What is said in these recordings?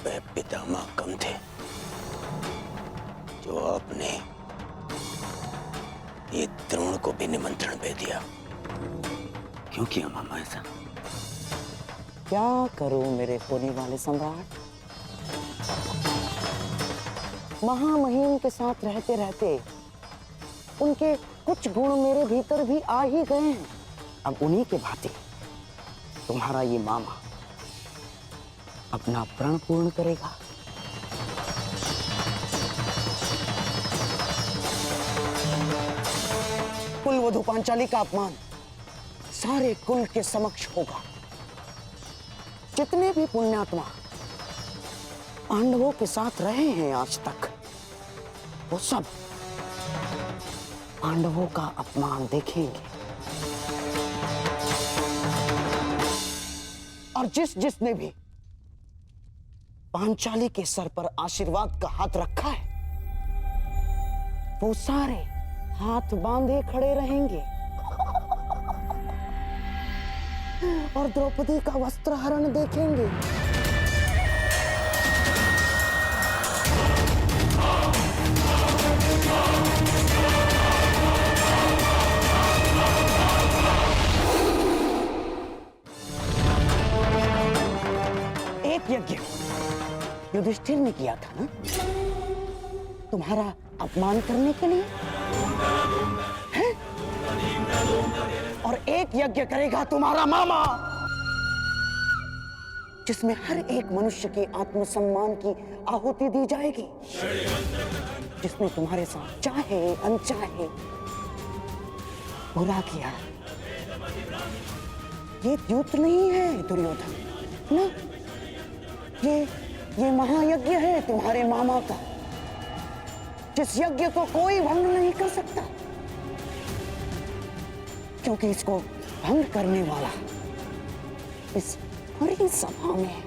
वह पितामह कम थे जो आपने ये द्रोण को भी निमंत्रण दे दिया। क्यों किया मामा ऐसा? क्या करूं मेरे होने वाले सम्राट? महामहिम के साथ रहते रहते उनके कुछ गुण मेरे भीतर भी आ ही गए हैं। अब उन्हीं के भांति तुम्हारा ये मामा अपना प्रण पूर्ण करेगा। कुलवधु पांचाली का अपमान सारे कुल के समक्ष होगा। जितने भी पुण्यात्मा पांडवों के साथ रहे हैं आज तक, वो सब पांडवों का अपमान देखेंगे। और जिसने भी पांचाली के सर पर आशीर्वाद का हाथ रखा है, वो सारे हाथ बांधे खड़े रहेंगे और द्रौपदी का वस्त्र हरण देखेंगे। एक यज्ञ युधिष्ठिर ने किया था ना, तुम्हारा अपमान करने के लिए है? और एक यज्ञ करेगा तुम्हारा मामा, जिसमें हर एक मनुष्य के आत्मसम्मान की आहुति दी जाएगी, जिसने तुम्हारे साथ चाहे अनचाहे बुरा किया। ये द्यूत नहीं है दुर्योधन ना, ये महायज्ञ है तुम्हारे मामा का, जिस यज्ञ को कोई भंग नहीं कर सकता, क्योंकि इसको भंग करने वाला इस बड़ी सभा में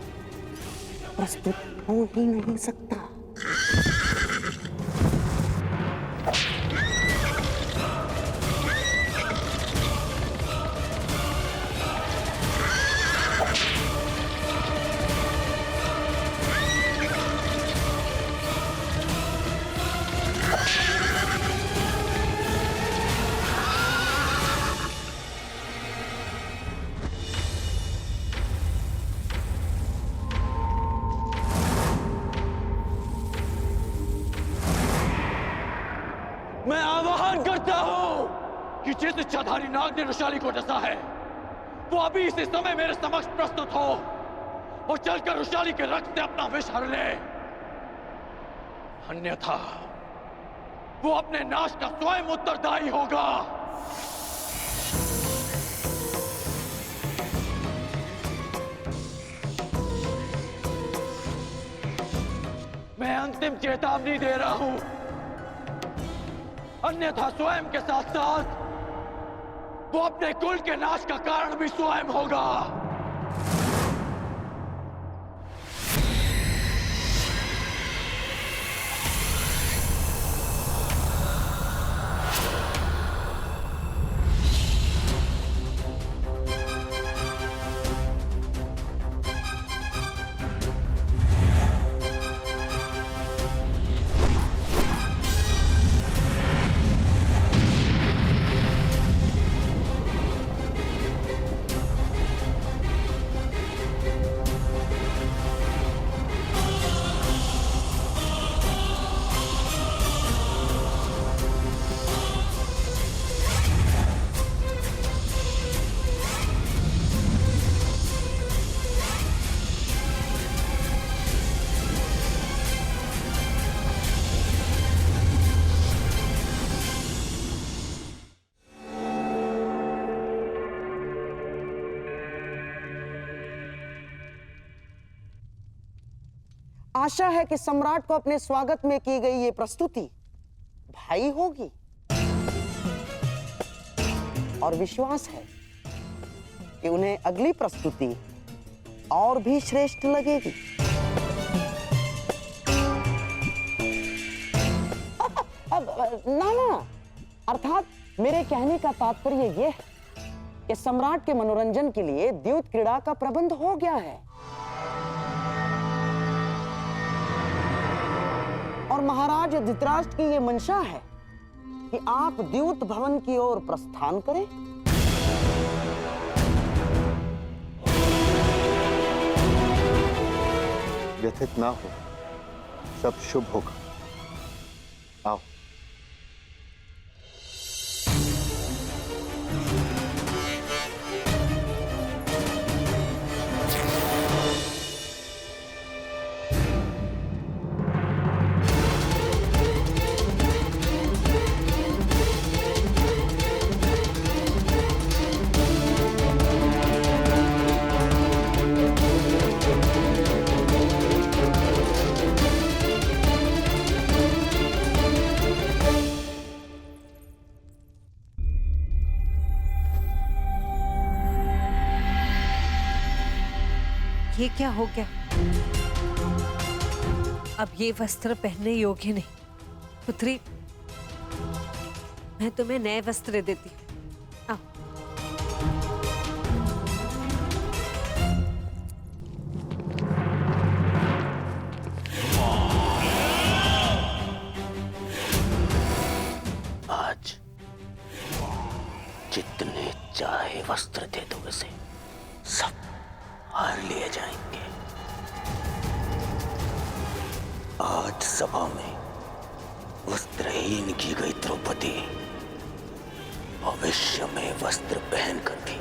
प्रस्तुत हो ही नहीं सकता। मैं आह्वान करता हूं कि जिस इच्छाधारी नाग ने रुशाली को डसा है, वो अभी इसी समय मेरे समक्ष प्रस्तुत हो और चलकर रुशाली के रक्त से अपना विष हर ले। अन्यथा वो अपने नाश का स्वयं उत्तरदायी होगा। मैं अंतिम चेतावनी दे रहा हूं, अन्यथा स्वयं के साथ साथ वो अपने कुल के नाश का कारण भी स्वयं होगा। आशा है कि सम्राट को अपने स्वागत में की गई ये प्रस्तुति भाई होगी और विश्वास है कि उन्हें अगली प्रस्तुति और भी श्रेष्ठ लगेगी। अब ना, अर्थात मेरे कहने का तात्पर्य यह है कि सम्राट के मनोरंजन के लिए द्यूत क्रीड़ा का प्रबंध हो गया है। और महाराज धृतराष्ट्र की ये मंशा है कि आप द्यूत भवन की ओर प्रस्थान करें। व्यथित ना हो, सब शुभ होगा। आओ। ये क्या हो गया? अब ये वस्त्र पहनने योग्य नहीं। पुत्री, मैं तुम्हें नए वस्त्र देती हूँ। आओ। आज जितने चाहे वस्त्र दे दो उसे, सब हार लिए जाएंगे। आज सभा में वस्त्रहीन की गई द्रौपदी भविष्य में वस्त्र पहनकर भी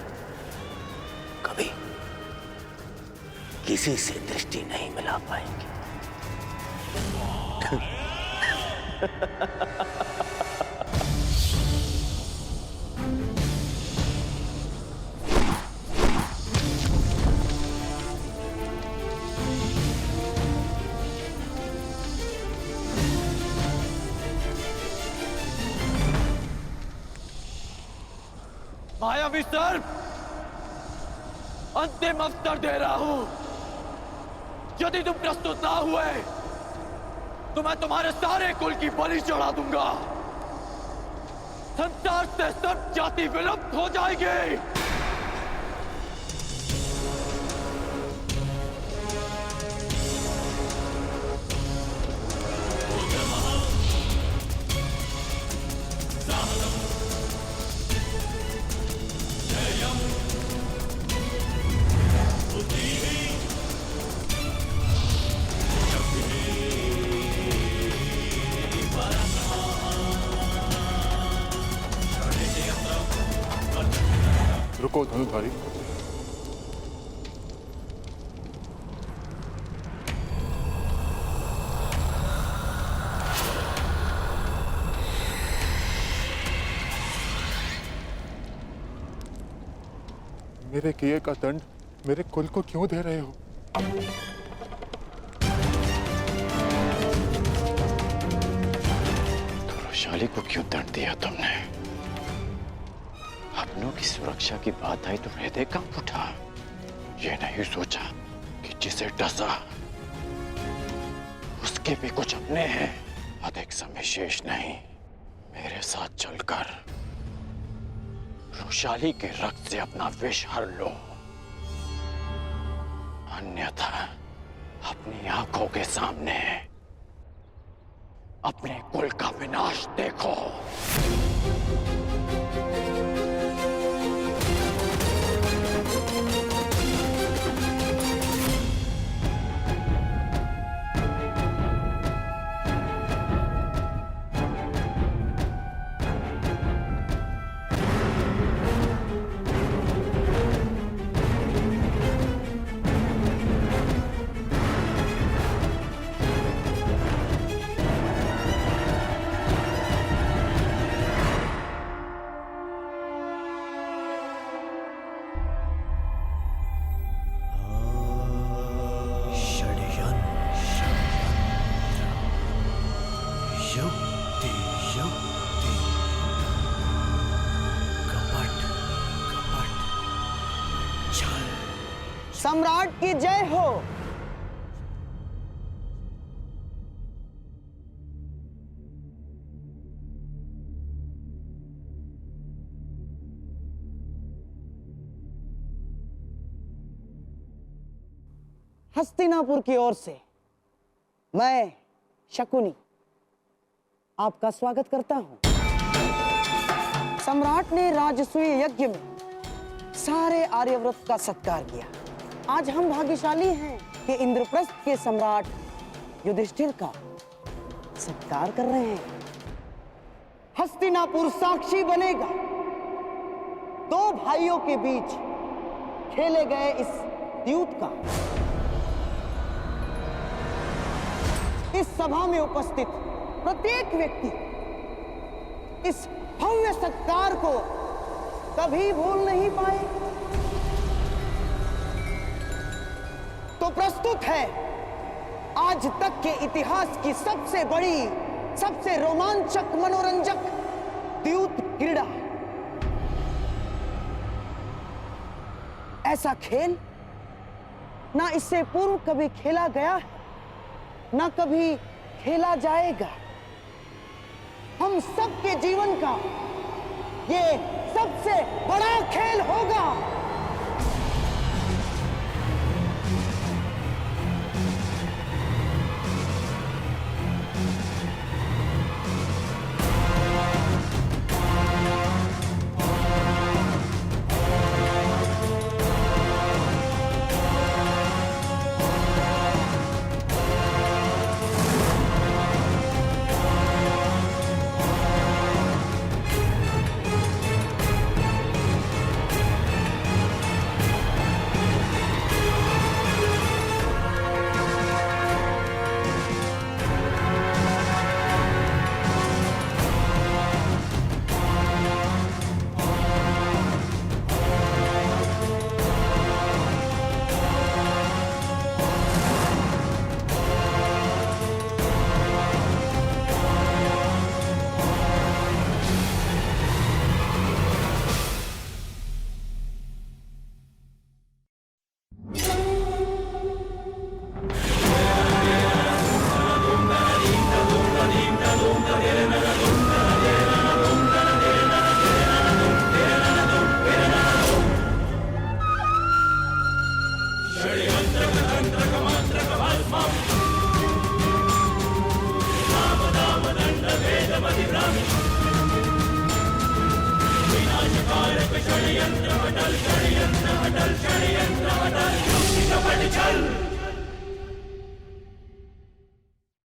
कभी किसी से दृष्टि नहीं मिला पाएंगी। मायावी सर्प, अंतिम अवसर दे रहा हूं। यदि तुम प्रस्तुत ना हुए तो मैं तुम्हारे सारे कुल की बलि चढ़ा दूंगा। संसार से सब जाति विलुप्त हो जाएगी। रुको धनुधारी। मेरे किए का दंड मेरे कुल को क्यों दे रहे हो? वैशाली को क्यों दंड दिया तुमने? अपनों की सुरक्षा की बात आई तो हृदय कांप उठा। ये नहीं सोचा कि जिसे डसा उसके भी कुछ अपने हैं। अधिक समय शेष नहीं, मेरे साथ चलकर वैशाली के रक्त से अपना विष हर लो, अन्यथा अपनी आंखों के सामने अपने कुल का विनाश देखो। सम्राट की जय हो। हस्तिनापुर की ओर से मैं शकुनी आपका स्वागत करता हूं। सम्राट ने राजसूय यज्ञ में सारे आर्यव्रत का सत्कार किया। आज हम भाग्यशाली हैं कि इंद्रप्रस्थ के सम्राट युधिष्ठिर का सत्कार कर रहे हैं। हस्तिनापुर साक्षी बनेगा दो भाइयों के बीच खेले गए इस द्यूत का। इस सभा में उपस्थित प्रत्येक व्यक्ति इस भव्य सत्कार को कभी भूल नहीं पाए। तो प्रस्तुत है आज तक के इतिहास की सबसे बड़ी, सबसे रोमांचक, मनोरंजक द्यूत क्रीड़ा। ऐसा खेल ना इससे पूर्व कभी खेला गया है, ना कभी खेला जाएगा। हम सबके जीवन का ये सबसे बड़ा खेल होगा। षड्यंत्र अटल षड्यंत्र अटल षड्यंत्र अटल